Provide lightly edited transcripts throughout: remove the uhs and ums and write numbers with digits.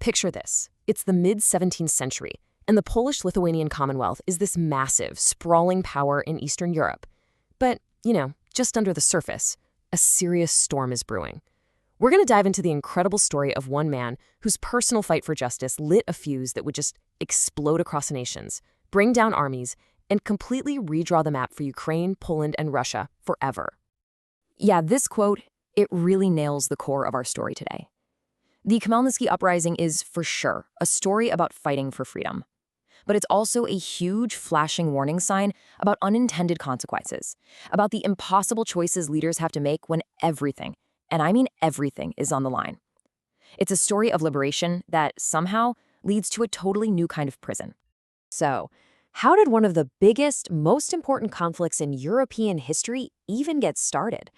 Picture this. It's the mid-17th century, and the Polish-Lithuanian Commonwealth is this massive, sprawling power in Eastern Europe. But, just under the surface, a serious storm is brewing. We're going to dive into the incredible story of one man whose personal fight for justice lit a fuse that would just explode across nations, bring down armies, and completely redraw the map for Ukraine, Poland, and Russia forever. Yeah, this quote, it really nails the core of our story today. The Khmelnytsky Uprising is, for sure, a story about fighting for freedom. But it's also a huge flashing warning sign about unintended consequences, about the impossible choices leaders have to make when everything, and I mean everything, is on the line. It's a story of liberation that somehow leads to a totally new kind of prison. So, how did one of the biggest, most important conflicts in European history even get started?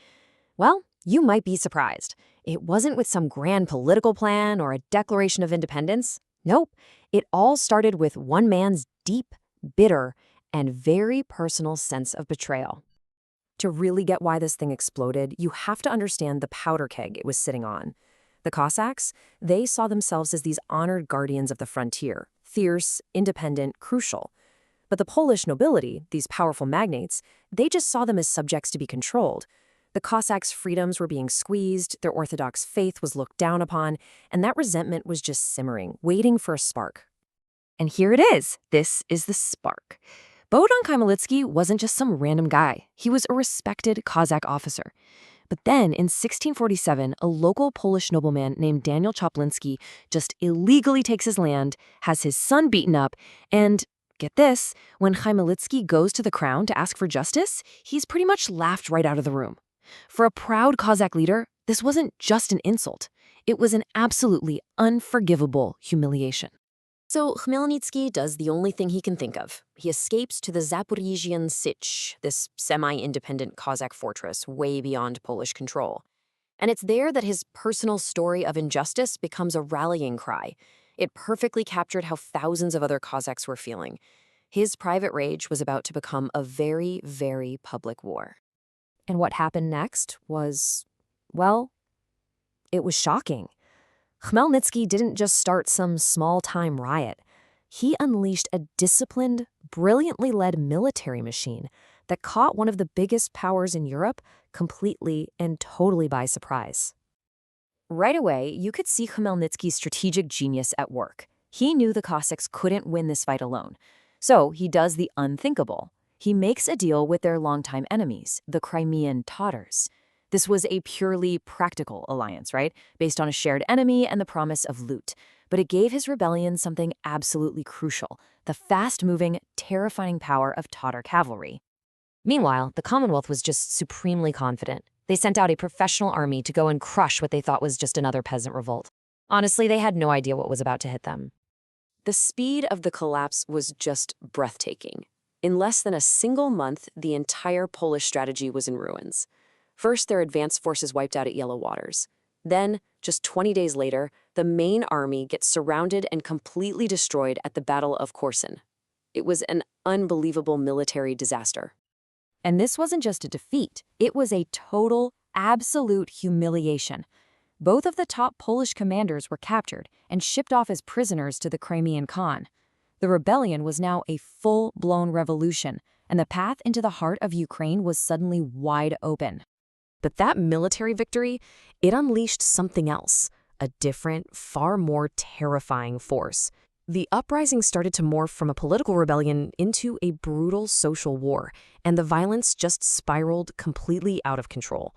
Well, you might be surprised. It wasn't with some grand political plan or a declaration of independence. Nope, it all started with one man's deep, bitter, and very personal sense of betrayal. To really get why this thing exploded, you have to understand the powder keg it was sitting on. The Cossacks, they saw themselves as these honored guardians of the frontier, fierce, independent, crucial. But the Polish nobility, these powerful magnates, they just saw them as subjects to be controlled. The Cossacks' freedoms were being squeezed, their Orthodox faith was looked down upon, and that resentment was just simmering, waiting for a spark. And here it is. This is the spark. Bohdan Khmelnytsky wasn't just some random guy. He was a respected Cossack officer. But then, in 1647, a local Polish nobleman named Daniel Choplinski just illegally takes his land, has his son beaten up, and get this, when Khmelnytsky goes to the crown to ask for justice, he's pretty much laughed right out of the room. For a proud Cossack leader, this wasn't just an insult. It was an absolutely unforgivable humiliation. So Khmelnytsky does the only thing he can think of. He escapes to the Zaporizhian Sich, this semi-independent Cossack fortress way beyond Polish control. And it's there that his personal story of injustice becomes a rallying cry. It perfectly captured how thousands of other Cossacks were feeling. His private rage was about to become a very, very public war. And what happened next was, well, it was shocking. Khmelnytsky didn't just start some small-time riot. He unleashed a disciplined, brilliantly led military machine that caught one of the biggest powers in Europe completely and totally by surprise. Right away, you could see Khmelnytsky's strategic genius at work. He knew the Cossacks couldn't win this fight alone. So he does the unthinkable. He makes a deal with their longtime enemies, the Crimean Tatars. This was a purely practical alliance, right? Based on a shared enemy and the promise of loot. But it gave his rebellion something absolutely crucial, the fast-moving, terrifying power of Tatar cavalry. Meanwhile, the Commonwealth was just supremely confident. They sent out a professional army to go and crush what they thought was just another peasant revolt. Honestly, they had no idea what was about to hit them. The speed of the collapse was just breathtaking. In less than a single month, the entire Polish strategy was in ruins. First, their advanced forces wiped out at Yellow Waters. Then, just 20 days later, the main army gets surrounded and completely destroyed at the Battle of Korsun. It was an unbelievable military disaster. And this wasn't just a defeat. It was a total, absolute humiliation. Both of the top Polish commanders were captured and shipped off as prisoners to the Crimean Khan. The rebellion was now a full-blown revolution, and the path into the heart of Ukraine was suddenly wide open. But that military victory, it unleashed something else, a different, far more terrifying force. The uprising started to morph from a political rebellion into a brutal social war, and the violence just spiraled completely out of control.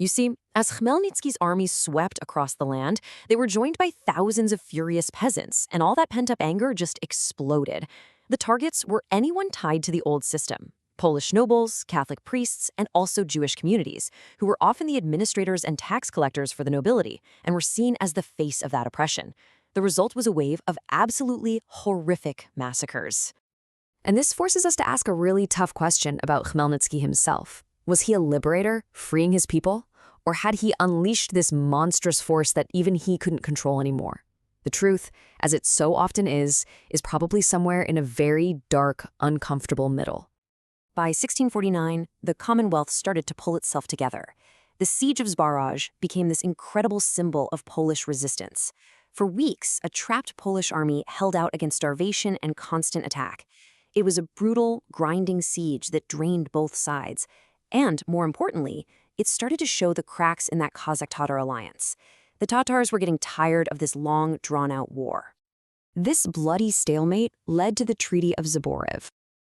You see, as Khmelnytsky's army swept across the land, they were joined by thousands of furious peasants, and all that pent-up anger just exploded. The targets were anyone tied to the old system. Polish nobles, Catholic priests, and also Jewish communities, who were often the administrators and tax collectors for the nobility, and were seen as the face of that oppression. The result was a wave of absolutely horrific massacres. And this forces us to ask a really tough question about Khmelnytsky himself. Was he a liberator, freeing his people? Or had he unleashed this monstrous force that even he couldn't control anymore? The truth, as it so often is probably somewhere in a very dark, uncomfortable middle. By 1649, the Commonwealth started to pull itself together. The Siege of Zbaraj became this incredible symbol of Polish resistance. For weeks, a trapped Polish army held out against starvation and constant attack. It was a brutal, grinding siege that drained both sides. And, more importantly, it started to show the cracks in that Cossack-Tatar alliance. The Tatars were getting tired of this long, drawn-out war. This bloody stalemate led to the Treaty of Zaborov.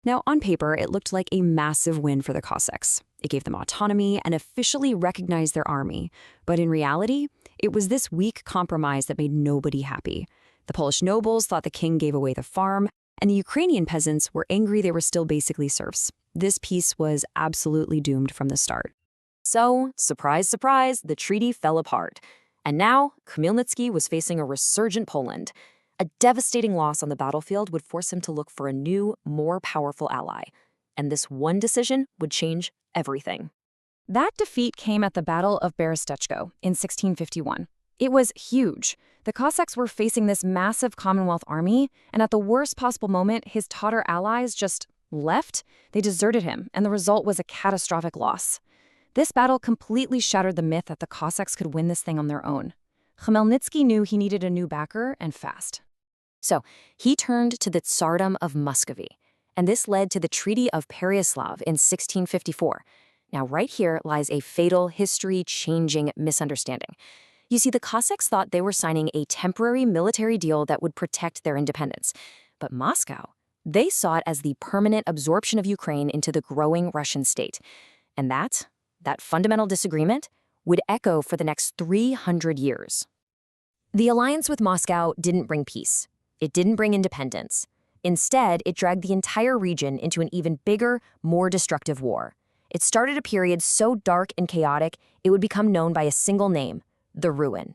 Now, on paper, it looked like a massive win for the Cossacks. It gave them autonomy and officially recognized their army. But in reality, it was this weak compromise that made nobody happy. The Polish nobles thought the king gave away the farm, and the Ukrainian peasants were angry they were still basically serfs. This peace was absolutely doomed from the start. So, surprise, surprise, the treaty fell apart. And now, Khmelnytsky was facing a resurgent Poland. A devastating loss on the battlefield would force him to look for a new, more powerful ally. And this one decision would change everything. That defeat came at the Battle of Berestechko in 1651. It was huge. The Cossacks were facing this massive Commonwealth army, and at the worst possible moment, his Tatar allies just left. They deserted him, and the result was a catastrophic loss. This battle completely shattered the myth that the Cossacks could win this thing on their own. Khmelnytsky knew he needed a new backer, and fast. So he turned to the Tsardom of Muscovy, and this led to the Treaty of Pereyaslav in 1654. Now, right here lies a fatal, history-changing misunderstanding. You see, the Cossacks thought they were signing a temporary military deal that would protect their independence. But Moscow, they saw it as the permanent absorption of Ukraine into the growing Russian state. And that fundamental disagreement would echo for the next 300 years. The alliance with Moscow didn't bring peace. It didn't bring independence. Instead, it dragged the entire region into an even bigger, more destructive war. It started a period so dark and chaotic, it would become known by a single name: the Ruin.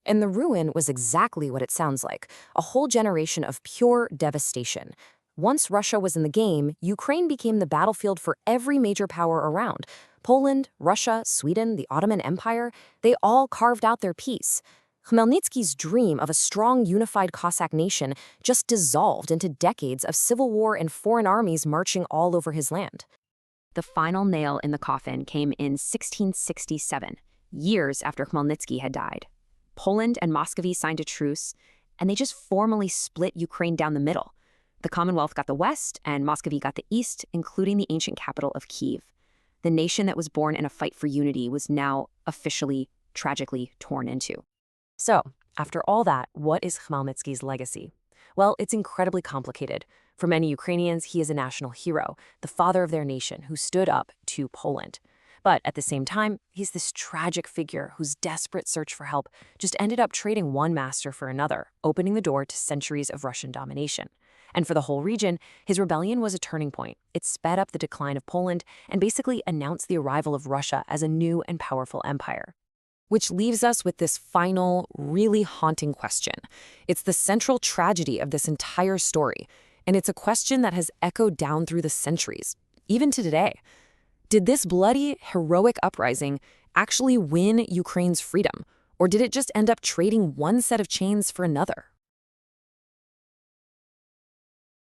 And the Ruin was exactly what it sounds like, a whole generation of pure devastation. Once Russia was in the game, Ukraine became the battlefield for every major power around. Poland, Russia, Sweden, the Ottoman Empire, they all carved out their piece. Khmelnytsky's dream of a strong, unified Cossack nation just dissolved into decades of civil war and foreign armies marching all over his land. The final nail in the coffin came in 1667, years after Khmelnytsky had died. Poland and Muscovy signed a truce, and they just formally split Ukraine down the middle. The Commonwealth got the west, and Muscovy got the east, including the ancient capital of Kyiv. The nation that was born in a fight for unity was now officially, tragically torn into. So, after all that, what is Khmelnytsky's legacy? Well, it's incredibly complicated. For many Ukrainians, he is a national hero, the father of their nation who stood up to Poland. But at the same time, he's this tragic figure whose desperate search for help just ended up trading one master for another, opening the door to centuries of Russian domination. And for the whole region, his rebellion was a turning point. It sped up the decline of Poland and basically announced the arrival of Russia as a new and powerful empire. Which leaves us with this final, really haunting question. It's the central tragedy of this entire story, and it's a question that has echoed down through the centuries, even to today. Did this bloody, heroic uprising actually win Ukraine's freedom, or did it just end up trading one set of chains for another?